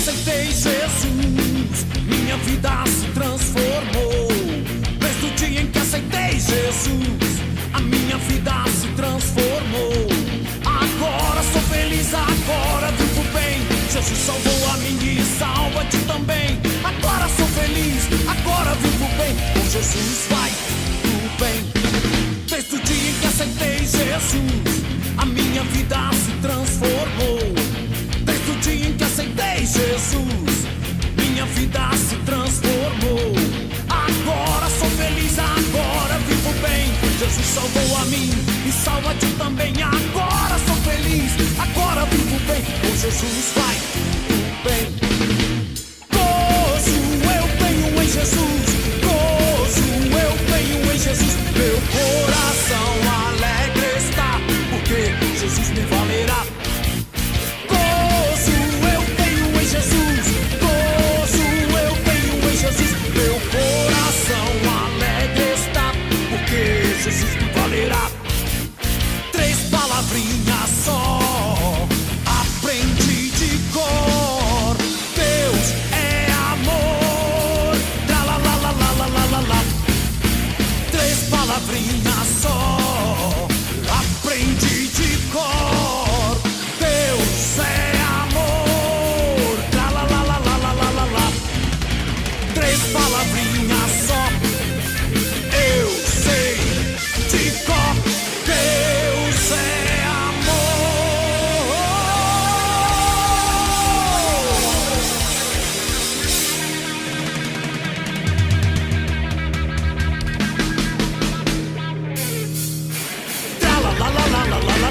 aceitei Jesus, minha vida se transformou. Desde o dia em que aceitei Jesus, a minha vida se transformou. Agora sou feliz, agora vivo bem. Jesus salvou a mim e salva-te também. Agora sou feliz, agora vivo bem. Com Jesus vai tudo bem. Desde o dia em que aceitei Jesus, a minha vida se transformou. Desde o dia em que aceitei Jesus, minha vida se transformou. Agora sou feliz, agora vivo bem. Jesus salvou a mim e salva-te também. Agora sou feliz, agora vivo bem. Com Jesus vai tudo bem. Gozo eu tenho em Jesus, gozo eu tenho em Jesus. Meu coração alegre está, porque Jesus me valerá. Gozo eu tenho em Jesus, gozo eu tenho em Jesus. Meu coração alegre está, porque Jesus me valerá. Três palavrinhas só, aprendi de cor. Deus é amor, tra la la la la la la la. Três palavrinhas só, aprendi de cor. Deus é amor, tra la la la la la la la la. Três palavrinhas só, eu sei de cor. Deus é amor. Tra la la la la la la la.